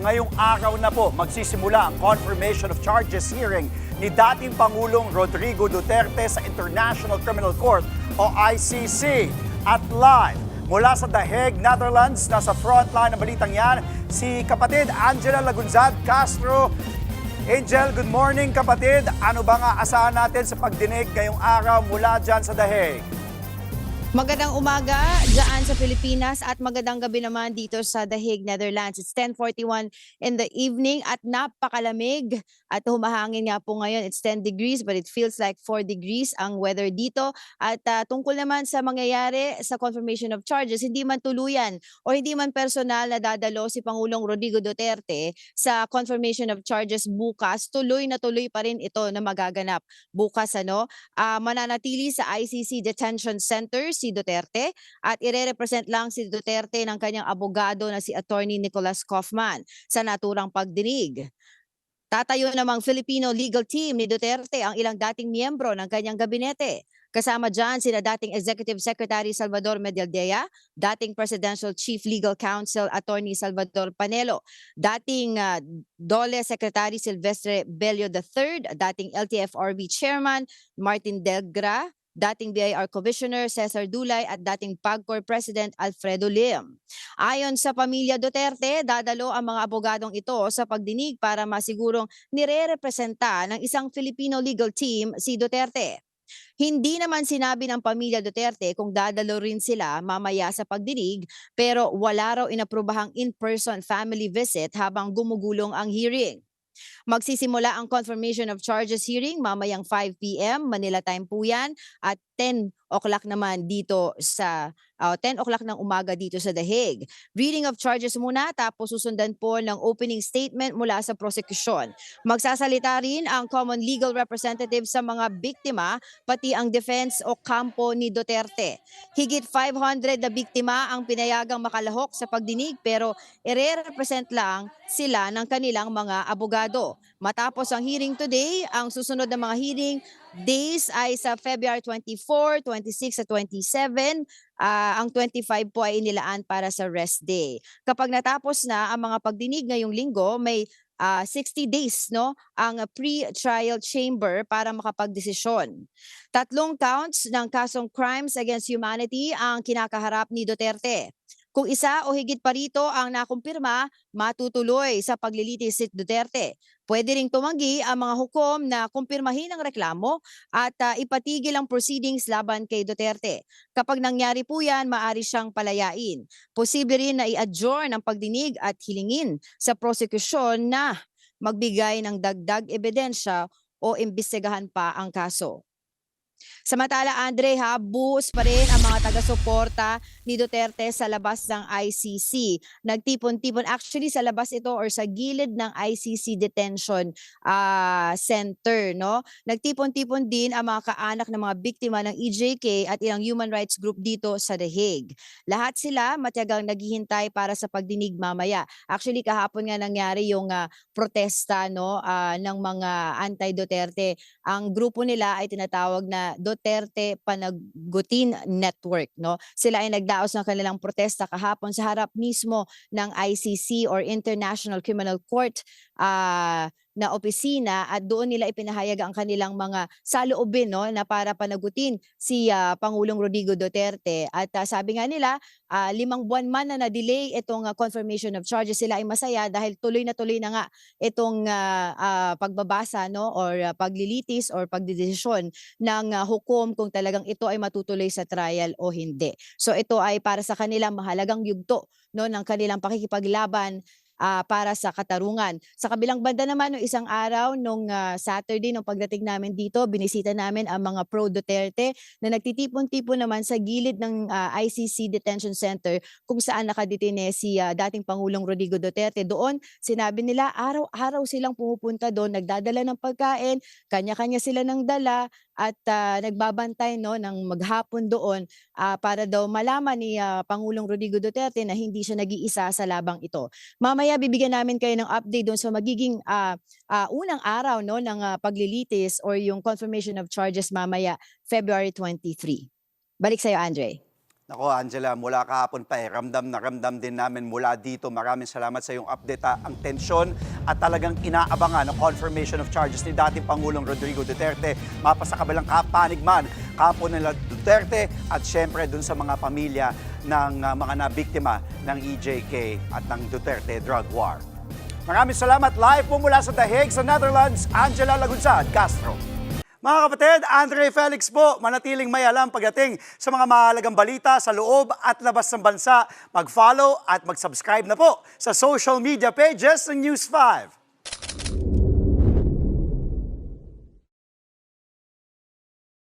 ngayong araw na po magsisimula ang confirmation of charges hearing ni dating Pangulong Rodrigo Duterte sa International Criminal Court o ICC. At live mula sa The Hague, Netherlands, nasa frontline ng balitang yan, si kapatid Angela Lagunzad Castro. Angel, good morning kapatid. Ano ba nga asahan natin sa pagdinig ngayong araw mula dyan sa The Hague? Magandang umaga dyan sa Pilipinas at magandang gabi naman dito sa The Hague, Netherlands. It's 10:41 in the evening at napakalamig at humahangin nga po ngayon. It's 10 degrees but it feels like 4 degrees ang weather dito. At tungkol naman sa mangyayari sa confirmation of charges, hindi man tuluyan o hindi man personal na dadalo si Pangulong Rodrigo Duterte sa confirmation of charges bukas, tuloy na tuloy pa rin ito na magaganap. Bukas mananatili sa ICC Detention Center si Duterte at ire-represent lang si Duterte ng kanyang abogado na si Attorney Nicholas Kaufman sa naturang pagdinig. Tatayo namang Filipino legal team ni Duterte ang ilang dating miyembro ng kanyang gabinete. Kasama dyan sina dating Executive Secretary Salvador Medialdea, dating Presidential Chief Legal Counsel Attorney Salvador Panelo, dating DOLE Secretary Silvestre Bello III, dating LTFRB Chairman Martin Delgra, dating BIR Commissioner Cesar Dulay at dating PAGCOR President Alfredo Lim. Ayon sa pamilya Duterte, dadalo ang mga abogadong ito sa pagdinig para masigurong nire-representa ng isang Filipino legal team si Duterte. Hindi naman sinabi ng pamilya Duterte kung dadalo rin sila mamaya sa pagdinig pero wala raw inaprubahang in-person family visit habang gumugulong ang hearing. Magsisimula ang confirmation of charges hearing mamayang 5 p.m. Manila time po yan at 10 o'clock naman dito sa 10 o'clock ng umaga dito sa The Hague. Reading of charges muna tapos susundan po ng opening statement mula sa prosecution. Magsasalita rin ang common legal representative sa mga biktima pati ang defense o kampo ni Duterte. Higit 500 na biktima ang pinayagang makalahok sa pagdinig pero ire-represent lang sila ng kanilang mga abogado. Matapos ang hearing today, ang susunod na mga hearing days ay sa February 24, 26 at 27. Ang 25 po ay inilaan para sa rest day. Kapag natapos na ang mga pagdinig ngayong linggo, may 60 days ang pre-trial chamber para makapagdesisyon. 3 counts ng kasong crimes against humanity ang kinakaharap ni Duterte. Kung isa o higit pa rito ang nakumpirma, matutuloy sa paglilitis si Duterte. Pwede ring tumanggi ang mga hukom na kumpirmahin ang reklamo at ipatigil ang proceedings laban kay Duterte. Kapag nangyari po yan, maaari siyang palayain. Posible rin na i-adjourn ang pagdinig at hilingin sa prosekusyon na magbigay ng dagdag ebidensya o imbestigahan pa ang kaso. Samantala, Andre, buhos pa rin ang mga taga-suporta ni Duterte sa labas ng ICC. Nagtipon-tipon, actually sa labas ito or sa gilid ng ICC Detention Center. Nagtipon-tipon din ang mga kaanak ng mga biktima ng EJK at ilang human rights group dito sa The Hague. Lahat sila matiyagang naghihintay para sa pagdinig mamaya. Actually, kahapon nga nangyari yung protesta ng mga anti-Duterte. Ang grupo nila ay tinatawag na Duterte Panagutin Network. Sila ay nagdaos ng kanilang protesta kahapon sa harap mismo ng ICC or International Criminal Court na opisina at doon nila ipinahayag ang kanilang mga saloobin na para panagutin si Pangulong Rodrigo Duterte. At sabi nga nila, 5 buwan man na na-delay itong confirmation of charges, sila ay masaya dahil tuloy na nga itong pagbabasa or paglilitis or pagdedesisyon ng hukom kung talagang ito ay matutuloy sa trial o hindi. So ito ay para sa kanila mahalagang yugto ng kanilang pakikipaglaban para sa katarungan. Sa kabilang banda naman, no, isang araw nung Saturday, nung pagdating namin dito, binisita namin ang mga pro-Duterte na nagtitipon-tipon naman sa gilid ng ICC Detention Center kung saan nakadetine si dating Pangulong Rodrigo Duterte. Doon, sinabi nila, araw-araw silang pumupunta doon, nagdadala ng pagkain, kanya-kanya sila ng dala, at nagbabantay ng maghapon doon para daw malaman ni Pangulong Rodrigo Duterte na hindi siya nag-iisa sa labang ito. Mamaya bibigyan namin kayo ng update doon sa magiging unang araw ng paglilitis or yung confirmation of charges mamaya February 23. Balik sa'yo, Andre. Nako, Angela, mula kahapon pa ramdam na ramdam din namin mula dito. Maraming salamat sa iyong update. Ang tensyon at talagang inaabangan ang confirmation of charges ni dating Pangulong Rodrigo Duterte mapa sa kabilang kapanigman, kapo nila Duterte at syempre dun sa mga pamilya ng mga nabiktima ng EJK at ng Duterte drug war. Maraming salamat. Live po mula sa The Hague sa Netherlands, Angela Lagunzad Castro. Mga kapatid, Andre Felix po, manatiling may alam pagdating sa mga mahalagang balita sa loob at labas ng bansa. Mag-follow at mag-subscribe na po sa social media pages ng News 5.